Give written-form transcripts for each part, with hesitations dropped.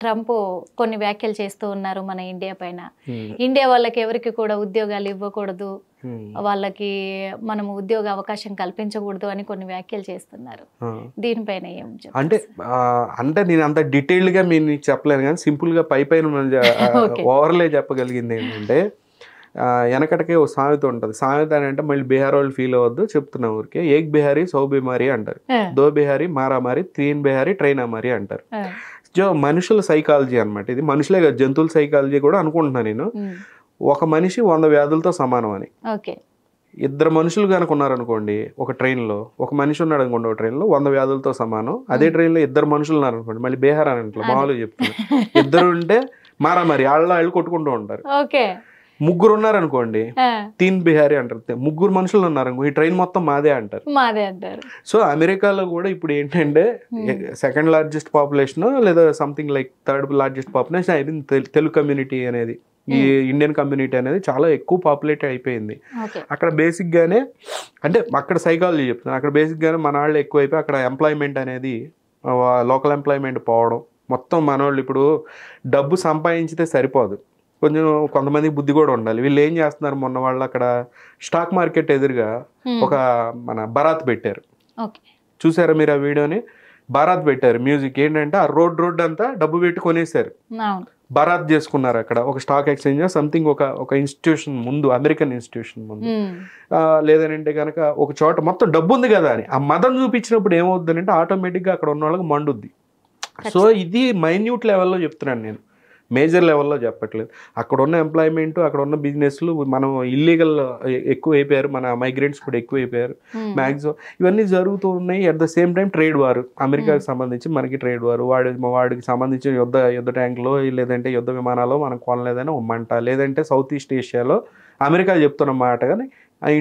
Trump కొన్ని వ్యాఖ్యలు చేస్తూ ఉన్నారు మన ఇండియా పైన. ఇండియా వాళ్ళకి ఎవరికి కూడా ఉద్యోగాలు ఇవ్వకూడదు, వాళ్ళకి మనము ఉద్యోగ అవకాశం కల్పించకూడదు అని కొన్ని వ్యాఖ్యలు చేస్తున్నారు. దీనిపైన ఏం అంటే అంటే నేను అంత డీటెయిల్డ్ గా మీకు చెప్పలేను కానీ సింపుల్ గా పైన ఓవర్లే చెప్పగలిగింది ఏంటంటే, వెనకటికే ఓ సామెత ఉంటుంది. సామెత అని అంటే మళ్ళీ బీహార్ వాళ్ళు ఫీల్ అవ్వద్దు, చెప్తున్నా ఊరికే. ఏక్ బిహారీ సౌ బిమారీ అంటారు, దో బిహారీ మారామారి, తీన్ బిహారీ ట్రైన్ అమారి అంటారు. జో మనుషుల సైకాలజీ అనమాట ఇది. మనుషులే కాదు, జంతువుల సైకాలజీ కూడా అనుకుంటున్నాను నేను. ఒక మనిషి 100 వ్యాధులతో సమానం అని. ఇద్దరు మనుషులు కనుక ఉన్నారనుకోండి ఒక ట్రైన్లో, ఒక మనిషి ఉన్నాడు అనుకోండి ఒక ట్రైన్లో, 100 వ్యాధులతో సమానం. అదే ట్రైన్లో ఇద్దరు మనుషులు ఉన్నారనుకోండి, మళ్ళీ బీహార్ అని అంటారు, మామూలుగా చెప్తున్నారు. ఇద్దరు ఉంటే మారామారి, వాళ్ళు కొట్టుకుంటూ ఉంటారు. ముగ్గురు ఉన్నారనుకోండి తీన్ బిహారీ అంటారు. ముగ్గురు మనుషులు ఉన్నారనుకో ఈ ట్రైన్ మొత్తం మాదే అంటారు. సో అమెరికాలో కూడా ఇప్పుడు ఏంటంటే సెకండ్ లార్జెస్ట్ పాపులేషన్ లేదా something like third largest population అయింది తెలుగు కమ్యూనిటీ అనేది. ఈ ఇండియన్ కమ్యూనిటీ అనేది చాలా ఎక్కువ పాపులేట్ అయిపోయింది అక్కడ. బేసిక్ గానే అంటే అక్కడ సైకాలజీ చెప్తున్నాను, అక్కడ బేసిక్ గానే మన వాళ్ళు ఎక్కువైపోయి అక్కడ ఎంప్లాయ్మెంట్ అనేది లోకల్ ఎంప్లాయ్మెంట్ పోవడం. మొత్తం మన వాళ్ళు ఇప్పుడు డబ్బు సంపాదించితే సరిపోదు, కొంతమంది బుద్ధి కూడా ఉండాలి. వీళ్ళు ఏం చేస్తున్నారు, మొన్న వాళ్ళు అక్కడ స్టాక్ మార్కెట్ ఎదురుగా ఒక మన బరాత్ పెట్టారు, చూసారా మీరు ఆ వీడియోని? బరాత్ పెట్టారు మ్యూజిక్. ఏంటంటే ఆ రోడ్ అంతా డబ్బు పెట్టి కొనేసారు, బరాత్ చేసుకున్నారు అక్కడ ఒక స్టాక్ ఎక్స్చేంజ్ సంథింగ్ ఒక ఇన్స్టిట్యూషన్ ముందు, అమెరికన్ ఇన్స్టిట్యూషన్ ముందు. లేదంటే కనుక ఒక చోట మొత్తం డబ్బు ఉంది కదా అని ఆ మదం చూపించినప్పుడు ఏమవుద్ది అంటే ఆటోమేటిక్గా అక్కడ ఉన్న వాళ్ళకి మండుద్ది. సో ఇది మైన్యూట్ లెవెల్లో చెప్తున్నాను నేను, మేజర్ లెవెల్లో చెప్పట్లేదు. అక్కడ ఉన్న ఎంప్లాయ్మెంట్, అక్కడ ఉన్న బిజినెస్లు, మనం ఇల్లీగల్ ఎక్కువ అయిపోయారు, మన మైగ్రెంట్స్ కూడా ఎక్కువ అయిపోయారు మ్యాక్సిమం. ఇవన్నీ జరుగుతూ ఉన్నాయి. At the same time trade వారు, అమెరికాకి సంబంధించి మనకి ట్రేడ్ వారు, వాడికి సంబంధించిన యుద్ధ ట్యాంకులో లేదంటే యుద్ధ విమానాలు మనం కొనలేదని మంట, లేదంటే సౌత్ ఈస్ట్ ఏషియాలో అమెరికా చెప్తున్న మాట కానీ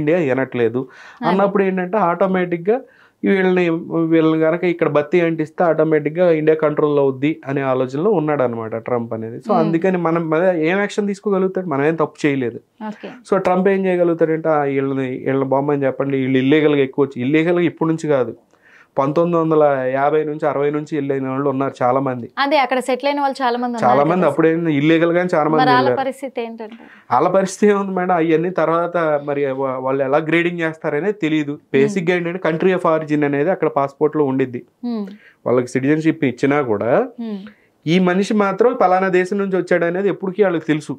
ఇండియా వినట్లేదు అన్నప్పుడు ఏంటంటే ఆటోమేటిక్గా వీళ్ళని కనుక ఇక్కడ బత్తి అంటిస్తే ఆటోమేటిక్గా ఇండియా కంట్రోల్లో అవుద్ది అనే ఆలోచనలో ఉన్నాడు అనమాట ట్రంప్ అనేది. సో అందుకని మనం ఏం యాక్షన్ తీసుకోగలుగుతాడు, మనం ఏం తప్పు చేయలేదు. సో ట్రంప్ ఏం చేయగలుగుతాడంటే వీళ్ళని బొమ్మని చెప్పండి, వీళ్ళు ఇల్లీగల్గా ఎక్కువ వచ్చి, ఇల్లీగల్గా ఇప్పటి నుంచి కాదు 1950 నుంచి 60 నుంచి వెళ్ళిన వాళ్ళు ఉన్నారు చాలా మంది. అదే అక్కడ సెటిల్ అయిన వాళ్ళు చాలా మంది అప్పుడే ఇల్లీగల్ గానీ చాలా మంది. వాళ్ళ పరిస్థితి ఏముంది మేడం, అవన్నీ తర్వాత మరి వాళ్ళు ఎలా గ్రేడింగ్ చేస్తారనే తెలియదు. బేసిక్ గా ఏంటంటే కంట్రీ ఆఫ్ ఆరిజిన్ అనేది అక్కడ పాస్పోర్ట్ లో ఉండిద్ది. వాళ్ళకి సిటిజన్షిప్ ఇచ్చినా కూడా ఈ మనిషి మాత్రం పలానా దేశం నుంచి వచ్చాడు అనేది ఎప్పటికీ వాళ్ళకి తెలుసు.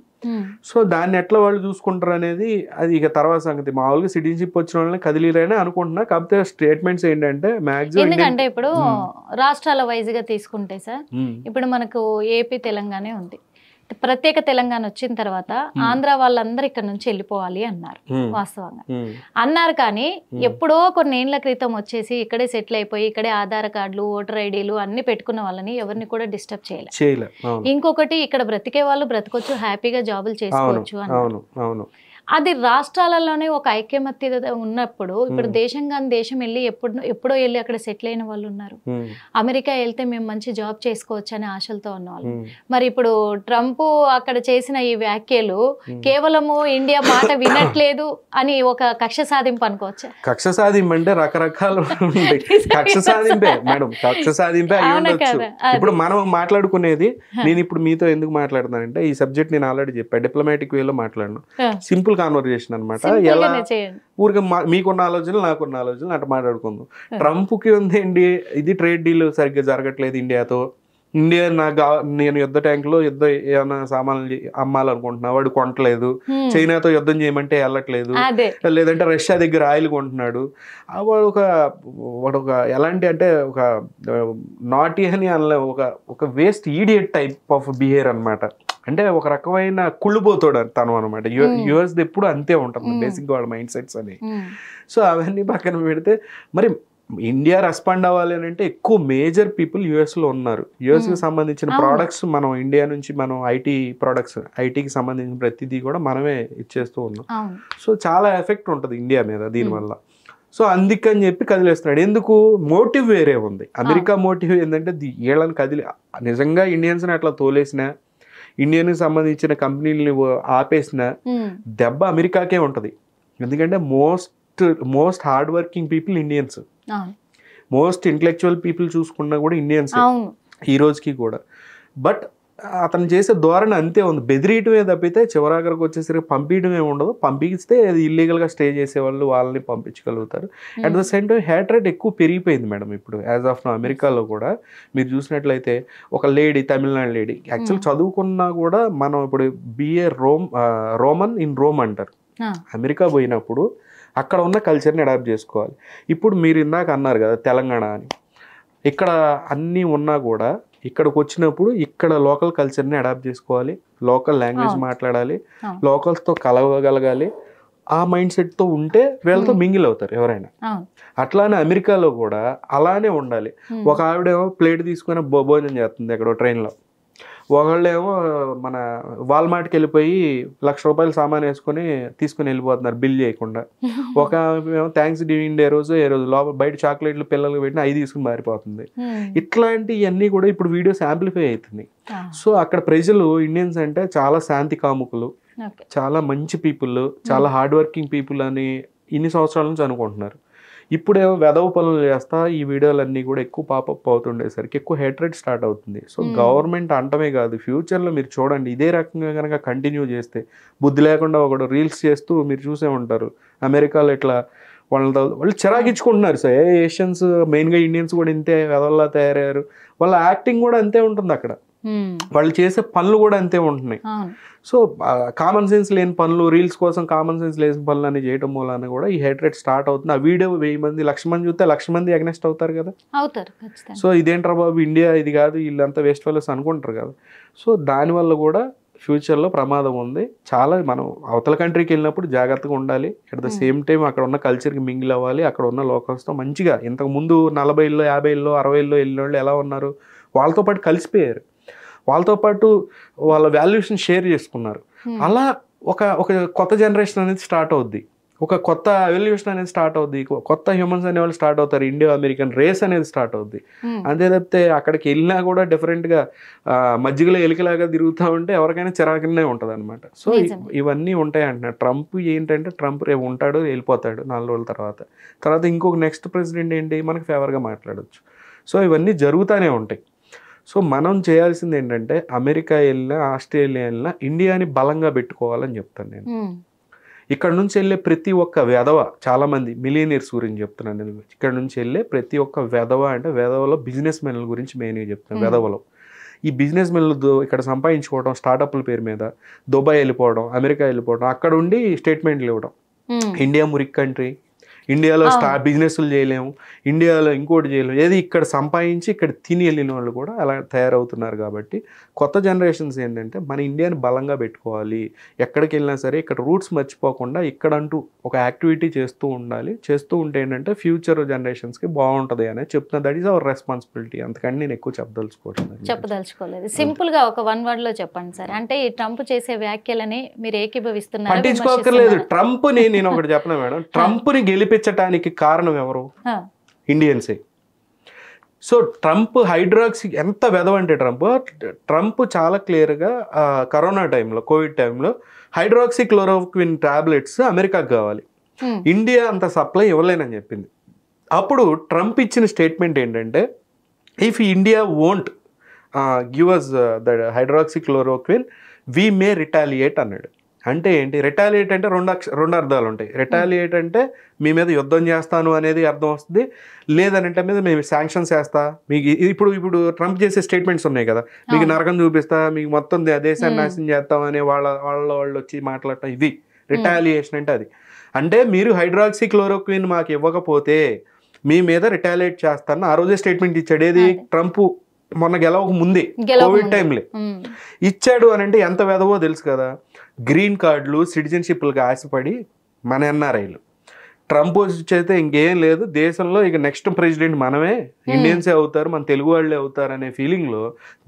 సో దాన్ని ఎట్లా వాళ్ళు చూసుకుంటారు అనేది అది ఇక తర్వాత సంగతి. మామూలుగా సిటిజన్షిప్ వచ్చిన వాళ్ళని కదిలీరని అనుకుంటున్నా. కాకపోతే స్టేట్మెంట్స్ ఏంటంటే మాక్సిమం ఎందుకంటే ఇప్పుడు రాష్ట్రాల వైజ్ గా తీసుకుంటే సార్, ఇప్పుడు మనకు ఏపీ తెలంగాణ ఉంది. ప్రత్యేక తెలంగాణ వచ్చిన తర్వాత ఆంధ్ర వాళ్ళందరూ ఇక్కడ నుంచి వెళ్ళిపోవాలి అన్నారు, వాస్తవంగా అన్నారు. కానీ ఎప్పుడో కొన్ని ఏళ్ల క్రితం వచ్చేసి ఇక్కడే సెటిల్ అయిపోయి ఇక్కడే ఆధార్ కార్డులు, ఓటర్ ఐడీలు అన్ని పెట్టుకున్న వాళ్ళని ఎవరిని కూడా డిస్టర్బ్ చేయలేదు. ఇంకొకటి ఇక్కడ బ్రతికే వాళ్ళు బ్రతకొచ్చు, హ్యాపీగా జాబులు చేసుకోవచ్చు అన్నారు. అది రాష్ట్రాలలోనే ఒక ఐక్యమత్యత ఉన్నప్పుడు ఇప్పుడు దేశం కానీ దేశం వెళ్ళి ఎప్పుడో వెళ్ళి అక్కడ సెటిల్ అయిన వాళ్ళు ఉన్నారు. అమెరికా వెళ్తే మేము మంచి జాబ్ చేసుకోవచ్చు అనే ఆశలతో ఉన్నవాళ్ళు. మరి ఇప్పుడు ట్రంప్ అక్కడ చేసిన ఈ వ్యాఖ్యలు కేవలము ఇండియా మాట వినట్లేదు అని ఒక కక్ష సాధింపు అనుకోవచ్చా? కక్ష సాధింపు అంటే రకరకాలు కక్ష సాధింపే మేడం, కక్ష సాధింపే అయి ఉండొచ్చు. ఇప్పుడు మనం మాట్లాడుకునేది, నేను ఇప్పుడు మీతో ఎందుకు మాట్లాడుతానంటే ఈ సబ్జెక్ట్ నేను ఆల్రెడీ చెప్పాను, డిప్లొమాటిక్ వేలో మాట్లాడను, సింపుల్ కాన్వర్జేషన్ అనమాట. ఎలా ఊరికే మీకున్న ఆలోచనలు నాకున్న ఆలోచనలు అట్లా మాట్లాడుకుందాం. ట్రంప్కి ఉందేంటి, ఇది ట్రేడ్ డీల్ సరిగ్గా జరగట్లేదు ఇండియాతో. ఇండియా నేను యుద్ధ ట్యాంకులో ఏమైనా సామాన్లు అమ్మాలనుకుంటున్నా, వాడు కొనట్లేదు. చైనాతో యుద్ధం చేయమంటే వెళ్ళట్లేదు. లేదంటే రష్యా దగ్గర ఆయిల్ కొంటున్నాడు. వాడు ఒక ఎలాంటి అంటే ఒక నాటీ అని అనలే, ఒక waste idiot type of behaviour అనమాట. అంటే ఒక రకమైన కుళ్ళిపోతాడు తను అనమాట. యుఎస్ ఎప్పుడు అంతే ఉంటుంది బేసిక్గా వాళ్ళ మైండ్ సెట్స్ అని. సో అవన్నీ పక్కన పెడితే మరి ఇండియా రెస్పాండ్ అవ్వాలి అని అంటే ఎక్కువ మేజర్ పీపుల్ యుఎస్లో ఉన్నారు. యుఎస్కి సంబంధించిన ప్రోడక్ట్స్ మనం ఇండియా నుంచి మనం ఐటీకి సంబంధించిన ప్రతిదీ కూడా మనమే ఇచ్చేస్తూ ఉన్నాం. సో చాలా ఎఫెక్ట్ ఉంటుంది ఇండియా మీద దీనివల్ల. సో అందుకని చెప్పి కదిలేస్తున్నాడు. ఎందుకు, మోటివ్ వేరే ఉంది. అమెరికా మోటివ్ ఏంటంటే వీళ్ళని నిజంగా ఇండియన్స్ని అట్లా తోలేసిన, ఇండియన్కి సంబంధించిన కంపెనీలని ఆపేసిన దెబ్బ అమెరికాకే ఉంటుంది. ఎందుకంటే most hard working people Indians, most intellectual people చూసుకున్నా కూడా ఇండియన్స్ ఈ రోజుకి కూడా. బట్ అతను చేసే ధోరణి అంతే ఉంది, బెదిరియటమే తప్పితే చివరాఖరికి వచ్చేసరికి పంపించడమే ఉండదు. పంపిస్తే అది ఇల్లీగల్గా స్టే చేసేవాళ్ళు వాళ్ళని పంపించగలుగుతారు. At the same time hate rate ఎక్కువ పెరిగిపోయింది మేడం ఇప్పుడు యాజ్ ఆఫ్ నో. అమెరికాలో కూడా మీరు చూసినట్లయితే ఒక లేడీ, తమిళనాడు లేడీ యాక్చువల్ చదువుకున్నా కూడా, మనం ఇప్పుడు బిఏ రోమన్ ఇన్ రోమ్ అంటారు. అమెరికా పోయినప్పుడు అక్కడ ఉన్న కల్చర్ని అడాప్ట్ చేసుకోవాలి. ఇప్పుడు మీరు ఇందాక అన్నారు కదా తెలంగాణ అని, ఇక్కడ అన్నీ ఉన్నా కూడా ఇక్కడికి వచ్చినప్పుడు ఇక్కడ లోకల్ కల్చర్ని అడాప్ట్ చేసుకోవాలి, లోకల్ లాంగ్వేజ్ మాట్లాడాలి, లోకల్స్తో కలవగలగాలి. ఆ మైండ్ సెట్తో ఉంటే వీళ్ళతో మింగిల్ అవుతారు ఎవరైనా. అట్లానే అమెరికాలో కూడా అలానే ఉండాలి. ఒక ఆవిడేమో ప్లేట్ తీసుకొని భోజనం చేస్తుంది ఎక్కడో ట్రైన్లో, ఒకళ్ళేమో మన వాల్మార్ట్కి వెళ్ళిపోయి ₹1,00,000 సామాన్ వేసుకొని తీసుకుని వెళ్ళిపోతున్నారు బిల్ చేయకుండా. ఒక ఏమో థ్యాంక్స్ గివింగ్ డే రోజు లోపల బయట చాక్లెట్లు పిల్లలకు పెట్టిన అవి తీసుకుని మారిపోతుంది. ఇట్లాంటివన్నీ కూడా ఇప్పుడు వీడియోస్ యాంప్లిఫై అవుతున్నాయి. సో అక్కడ ప్రజలు ఇండియన్స్ అంటే చాలా శాంతి కాముకులు, చాలా మంచి పీపుల్, చాలా హార్డ్ వర్కింగ్ పీపుల్ అని ఇన్ని సంవత్సరాల నుంచి అనుకుంటున్నారు. ఇప్పుడేమో వెధవ పనులు చేస్తా ఈ వీడియోలన్నీ కూడా ఎక్కువ పాపప్ అవుతుండేసరికి ఎక్కువ హేట్రేట్ స్టార్ట్ అవుతుంది. సో గవర్నమెంట్ అంటమే కాదు, ఫ్యూచర్లో మీరు చూడండి ఇదే రకంగా కనుక కంటిన్యూ చేస్తే, బుద్ధి లేకుండా ఒకడు రీల్స్ చేస్తూ మీరు చూసే ఉంటారు అమెరికాలో ఇట్లా వాళ్ళు చిరాకించుకుంటున్నారు. సో ఏషియన్స్ మెయిన్గా ఇండియన్స్ కూడా ఇంతే వెధవల్లా తయారయ్యారు. వాళ్ళ యాక్టింగ్ కూడా అంతే ఉంటుంది అక్కడ, వాళ్ళు చేసే పనులు కూడా అంతే ఉంటున్నాయి. సో కామన్ సెన్స్ లేని పనులు, రీల్స్ కోసం కామన్ సెన్స్ లేని పనులు అని చేయడం మూలాన కూడా ఈ హేట్రేట్ స్టార్ట్ అవుతుంది. ఆ వీడియో 1000 మంది 1,00,000 మంది చూస్తే 1,00,000 మంది అగ్నెస్ట్ అవుతారు కదా. సో ఇదేంట్రా బాబు ఇండియా ఇది కాదు, వీళ్ళంతా వేస్ట్ ఫెలోస్ అనుకుంటారు కదా. సో దానివల్ల కూడా ఫ్యూచర్లో ప్రమాదం ఉంది. చాలా మనం అవతల కంట్రీకి వెళ్ళినప్పుడు జాగ్రత్తగా ఉండాలి. అట్ ద సేమ్ టైం అక్కడ ఉన్న కల్చర్కి మింగిల్ అవ్వాలి. అక్కడ ఉన్న లోకల్స్తో మంచిగా, ఇంతకు ముందు 40 50 60 వెళ్ళిన వాళ్ళు ఎలా ఉన్నారు, వాళ్ళతో పాటు కలిసిపోయారు, వాళ్ళతో పాటు వాళ్ళ వాల్యూషన్ షేర్ చేసుకున్నారు. అలా ఒక కొత్త జనరేషన్ అనేది స్టార్ట్ అవుద్ది, ఒక కొత్త ఎవల్యూషన్ అనేది స్టార్ట్ అవుద్ది, కొత్త హ్యూమన్స్ అనే వాళ్ళు స్టార్ట్ అవుతారు, ఇండియో అమెరికన్ రేస్ అనేది స్టార్ట్ అవుద్ది. అంతే తప్పితే అక్కడికి వెళ్ళినా కూడా డిఫరెంట్గా మజ్జిగలో ఎలికలాగా తిరుగుతూ ఉంటే ఎవరికైనా చిరాకునే ఉంటుంది అనమాట. సో ఇవన్నీ ఉంటాయి అంటున్నారు. ట్రంప్ ఏంటంటే ట్రంప్ రేపు ఉంటాడు, వెళ్ళిపోతాడు 4 రోజుల తర్వాత ఇంకొక నెక్స్ట్ ప్రెసిడెంట్ ఏంటి మనకు ఫేవర్గా మాట్లాడవచ్చు. సో ఇవన్నీ జరుగుతూనే ఉంటాయి. సో మనం చేయాల్సింది ఏంటంటే అమెరికా వెళ్ళినా, ఆస్ట్రేలియా వెళ్ళినా ఇండియాని బలంగా పెట్టుకోవాలని చెప్తాను నేను. ఇక్కడ నుంచి వెళ్ళే ప్రతి ఒక్క వెధవ, చాలామంది మిలియనీర్స్ గురించి చెప్తున్నాను నేను. ఇక్కడ నుంచి వెళ్ళే ప్రతి ఒక్క వెధవ అంటే వెధవలో బిజినెస్ మెన్ల గురించి మెయిన్గా చెప్తాను. వెధవలో ఈ బిజినెస్ మెన్లు ఇక్కడ సంపాదించుకోవడం, స్టార్టప్ల పేరు మీద దుబాయ్ వెళ్ళిపోవడం, అమెరికా వెళ్ళిపోవడం, అక్కడ ఉండి స్టేట్మెంట్లు ఇవ్వడం, ఇండియా మురిక్ కంట్రీ, ఇండియాలో బిజినెస్లు చేయలేము, ఇండియాలో ఇంకోటి చేయలేము, ఏది ఇక్కడ సంపాదించి ఇక్కడ తిని వెళ్ళిన వాళ్ళు కూడా అలా తయారవుతున్నారు. కాబట్టి కొత్త జనరేషన్స్ ఏంటంటే మన ఇండియాని బలంగా పెట్టుకోవాలి. ఎక్కడికి వెళ్ళినా సరే ఇక్కడ రూట్స్ మర్చిపోకుండా ఇక్కడంటూ ఒక యాక్టివిటీ చేస్తూ ఉండాలి. చేస్తూ ఉంటే ఏంటంటే ఫ్యూచర్ జనరేషన్స్కి బాగుంటుంది అనేది చెప్తున్నా. That is our responsibility. అందుకని నేను ఎక్కువ చెప్పదలుచుకోలేదు. సింపుల్గా ఒక 1 word లో చెప్పండి సార్. అంటే ఈ ట్రంప్ చేసే వ్యాఖ్యలని మీరు ఏకీభవిస్తున్నారు? పట్టించుకోకర్లేదు. ట్రంప్ని నేను ఒకటి చెప్పను మేడం, ట్రంప్ని గెలిపించడానికి కారణం ఎవరు? ఇండియన్సే. సో ట్రంప్ హైడ్రాక్సీ ఎంత వెదవంటే ట్రంప్ చాలా క్లియర్గా కరోనా టైంలో, కోవిడ్ టైంలో హైడ్రాక్సీ క్లోరోక్విన్ టాబ్లెట్స్ అమెరికాకు కావాలి, ఇండియా అంత సప్లై ఇవ్వలేనని చెప్పింది. అప్పుడు ట్రంప్ ఇచ్చిన స్టేట్మెంట్ ఏంటంటే if India won't give us the hydroxychloroquine we may retaliate అన్నాడు. అంటే ఏంటి రిటాలియేట్ అంటే? రెండు అర్థాలు ఉంటాయి. రిటాలియేట్ అంటే మీ మీద యుద్ధం చేస్తాను అనేది అర్థం వస్తుంది, లేదనంటే మీద మేము శాంక్షన్స్ వేస్తా మీకు. ఇప్పుడు ట్రంప్ చేసే స్టేట్మెంట్స్ ఉన్నాయి కదా, మీకు నరకం చూపిస్తా, మీకు మొత్తం దేశాన్ని నాశనం చేస్తాం అనే వాళ్ళు వచ్చి మాట్లాడటం, ఇది రిటాలియేషన్ అంటే. అది అంటే మీరు హైడ్రాక్సీ క్లోరోక్విన్ మాకు ఇవ్వకపోతే మీ మీద రిటాలియేట్ చేస్తాను ఆ రోజే స్టేట్మెంట్ ఇచ్చాడు. ఏది ట్రంప్ మొన్న గెలవక ముందే కోవిడ్ టైంలో ఇచ్చాడు అని. అంటే ఎంత వెదవో తెలుసు కదా. గ్రీన్ కార్డులు, సిటిజన్షిప్లకు ఆశపడి మన ఎన్ఆర్ఐలు, ట్రంప్ వచ్చైతే ఇంకేం లేదు దేశంలో, ఇక నెక్స్ట్ ప్రెసిడెంట్ మనమే, ఇండియన్సే అవుతారు, మన తెలుగు వాళ్ళే అవుతారు అనే ఫీలింగ్లో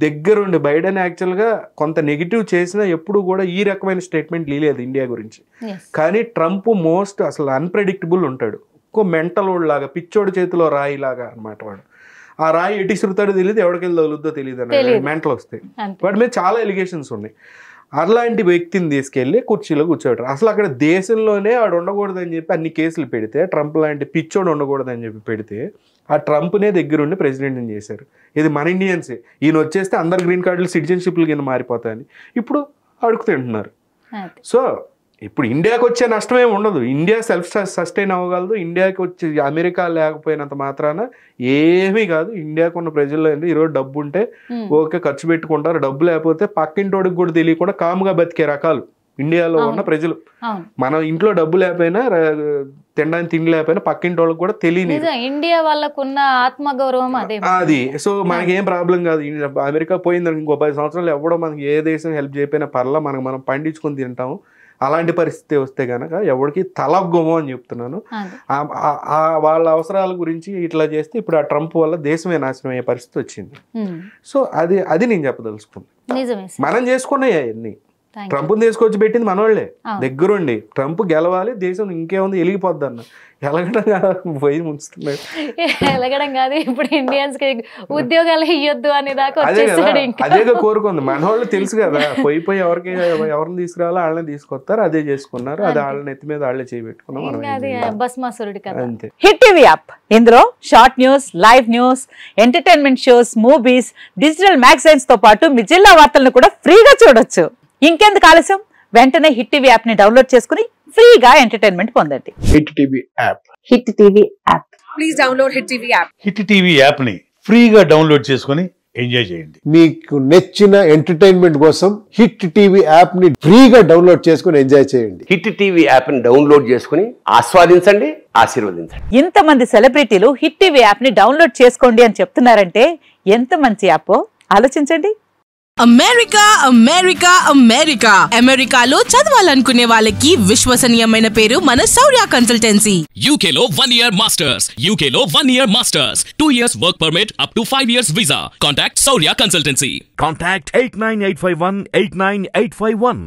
దగ్గరుండి బైడెన్ యాక్చువల్గా కొంత నెగిటివ్ చేసినా ఎప్పుడు కూడా ఈ రకమైన స్టేట్మెంట్ లేదు ఇండియా గురించి. కానీ ట్రంప్ మోస్ట్ అసలు అన్ప్రెడిక్టబుల్ ఉంటాడు, ఇంకో మెంటల్ లాగా, పిచ్చోడి చేతిలో రాయి లాగా అనమాట. వాడు ఆ రాయి ఎటు సురుతాడో తెలియదు, ఎవరికెళ్ళి తగులుద్దో తెలియదు అన్నది మెంటల్ వస్తాయి. వాటి మీద చాలా ఎలిగేషన్స్ ఉన్నాయి. అలాంటి వ్యక్తిని తీసుకెళ్ళి కుర్చీలో కూర్చోబెట్టారు. అసలు అక్కడ దేశంలోనే వాడు ఉండకూడదని చెప్పి అన్ని కేసులు పెడితే, ట్రంప్ లాంటి పిచ్చోడు ఉండకూడదని చెప్పి పెడితే ఆ ట్రంప్నే దగ్గరుండి ప్రెసిడెంట్ని చేశారు. ఇది మన ఇండియన్సే, ఈయన వచ్చేస్తే అందరు గ్రీన్ కార్డులు సిటిజన్షిప్లు కింద మారిపోతాయని ఇప్పుడు అడుగు తింటున్నారు. సో ఇప్పుడు ఇండియాకి వచ్చే నష్టమే ఉండదు, ఇండియా సెల్ఫ్ సస్టైన్ అవ్వగలదు. ఇండియాకి వచ్చి అమెరికా లేకపోయినంత మాత్రాన ఏమీ కాదు. ఇండియాకు ఉన్న ప్రజల్లో ఈరోజు డబ్బు ఉంటే ఓకే ఖర్చు పెట్టుకుంటారు, డబ్బు లేకపోతే పక్కింటోడికి కూడా తెలియకుండా కాముగా బతికే రకాలు ఇండియాలో ఉన్న ప్రజలు. మనం ఇంట్లో డబ్బు లేకపోయినా తినడానికి తిండి లేకపోయినా పక్కింటి వాళ్ళకి కూడా తెలియదు. ఇండియా వాళ్ళకున్న ఆత్మగౌరవం అది. సో మనకేం ప్రాబ్లం కాదు. అమెరికా పోయింది ఇంకో 10 సంవత్సరాలు ఎవడో మనకి ఏ దేశం హెల్ప్ చేయకపోయినా పర్లా, మనం పండించుకొని తింటాము. అలాంటి పరిస్థితి వస్తే కనుక ఎవరికి తలగ్గమో అని చెప్తున్నాను. వాళ్ళ అవసరాల గురించి ఇట్లా చేస్తే ఇప్పుడు ఆ ట్రంప్ వల్ల దేశమే నాశనం అయ్యే పరిస్థితి వచ్చింది. సో అది నేను చెప్పదలుచుకున్నాను. మనం చేసుకున్నాయి అవన్నీ. ట్రంప్ని తీసుకొచ్చి పెట్టింది మనోళ్లే దగ్గరుండి. ట్రంప్ గెలవాలి, దేశం ఇంకేముంది వెలిగిపోద్ది అన్న. ఎలగడం పోయి ముంచుతున్నాడు. ఎలగడం కాదు, ఇప్పుడు ఇండియన్స్ కి ఉద్యోగాలు ఇవ్వద్దు అనే దాకా అదేగా కోరుకుంది. మనోళ్ళు తెలుసు కదా, పోయి ఎవరిని తీసుకురావాలో వాళ్ళని తీసుకొస్తారు, అదే చేసుకున్నారు. అది వాళ్ళని ఎత్తి మీద వాళ్ళే చేయబెట్టుకున్నాం. భస్మాసురుడి కదా. అంతే. హిట్ టీవీ యాప్, ఇందులో short news, live news, entertainment shows, movies, digital magazines తో పాటు మీ జిల్లా వార్తలను కూడా ఫ్రీగా చూడొచ్చు. ఇంకెందుకు ఆలస్యం, వెంటనే హిట్ టీవీ యాప్ ని డౌన్లోడ్ చేసుకుని ఫ్రీగా ఎంటర్టైన్మెంట్ పొందండి. Hit TV app. Hit TV app. Please download hit TV app. Hit TV app ని ఫ్రీగా డౌన్లోడ్ చేసుకుని ఎంజాయ్ చేయండి. మీకు నచ్చిన ఎంటర్టైన్మెంట్ కోసం హిట్ టీవీ యాప్ ని ఫ్రీగా డౌన్లోడ్ చేసుకుని ఎంజాయ్ చేయండి. హిట్ టీవీ యాప్ ని డౌన్లోడ్ చేసుకుని ఆస్వాదించండి, ఆశీర్వదించండి. ఇంతమంది సెలబ్రిటీలు హిట్ టీవీ యాప్ ని డౌన్లోడ్ చేసుకోండి అని చెప్తున్నారంటే ఎంత మంచి యాప్ ఆలోచించండి. అమెరికా అమెరికా అమెరికా అమెరికాలో చదవాలనుకునే వాళ్ళకి విశ్వసనీయమైన పేరు మన శౌర్య కన్సల్టెన్సీ. UK లో 1 year masters, UK లో 1 year masters, 2 years work permit up to 5 years visa. Contact Saurya Consultancy. Contact 89851 89851.